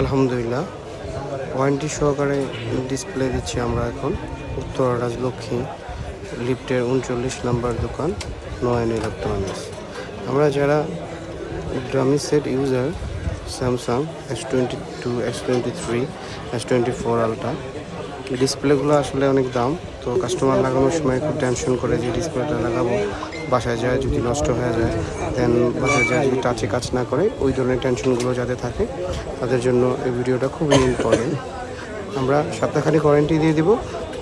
আলহামদুলিল্লাহ, ওয়ারেন্টি সহকারে ডিসপ্লে দিচ্ছি আমরা এখন উত্তর রাজলক্ষ্মী লিফটের 39 নম্বর দোকান নয়ন ইলেকট্রনিক্স। আমরা যারা dummy set user Samsung S22, S23, S24 ultra, ডিসপ্লেগুলো আসলে অনেক দাম, তো কাস্টমার লাগানোর সময় একটু টেনশন করে যে ডিসপ্লেটা লাগাবো, বাসায় যায় যদি নষ্ট হয়ে যায়, দেন বাসায় যায় যদি টাচে কাজ না করে, ওই ধরনের টেনশনগুলো যাতে থাকে তাদের জন্য এই ভিডিওটা খুবই ইম্পর্টেন্ট। আমরা সপ্তাহখানিক ওয়ারেন্টি দিয়ে দিব,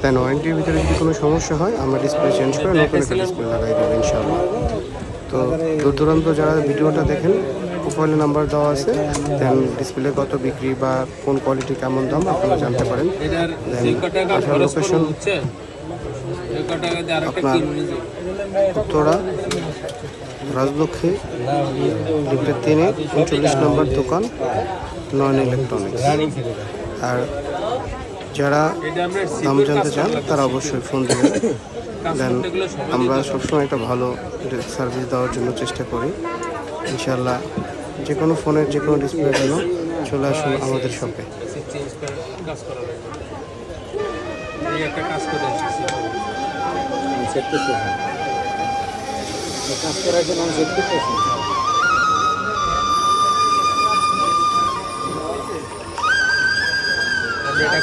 দেন ওয়ারেন্টির ভিতরে যদি কোনো সমস্যা হয় আমরা ডিসপ্লে চেঞ্জ করে নতুন একটা ডিসপ্লে লাগাই দেবো ইনশাআল্লাহ। তো দূর দূরান্ত যারা ভিডিওটা দেখেন, প্রোফাইলে নাম্বার দেওয়া আছে, দেন ডিসপ্লে কত বিক্রি বা কোন কোয়ালিটি কেমন দাম আপনারা জানতে পারেন। দেন লোকেশন আপনার উত্তরা রাজলক্ষ্মী লিফটের 3-এ 39 নম্বর দোকান নয়ন ইলেকট্রনিক্স। আর যারা দাম জানতে চান তারা অবশ্যই ফোন দেবেন, দেন আমরা সবসময় একটা ভালো সার্ভিস দেওয়ার জন্য চেষ্টা করি ইনশাআল্লাহ। যে কোনো ফোনের যে কোনো ডিসপ্লের জন্য চলে আসুন আমাদের শপে। এটা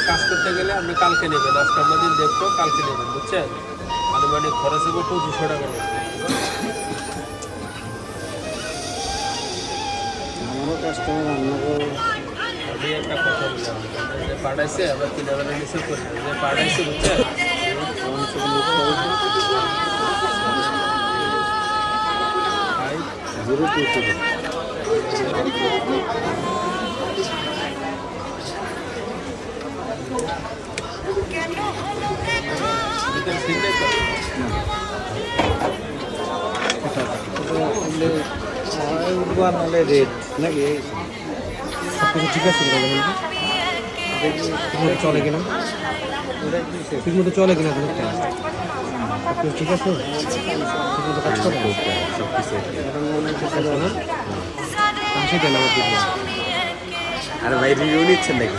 কাজ করতে গেলে আপনি কালকে নেবেন, আজকে আমরা দিন দেখবো, কালকে নেবেন, বুঝছেন? আনুমানিক খরচ হবে 2500 টাকা। আমারও কাস্টমার আমি একটা কথা বললাম, যে পাঠাইছে আমরা 3000 নিচে করি, যে পাঠাইছে, বুঝছেন? রেট নাকি সব কিছু ঠিক আছে ঠিকমতো চলে কিনা, ঠিকমতো চলে কিনা, সব কিছু ঠিক আছে, ঠিকমতো কাজ করে আরে ভাই রিভিউ নিচ্ছেন নাকি?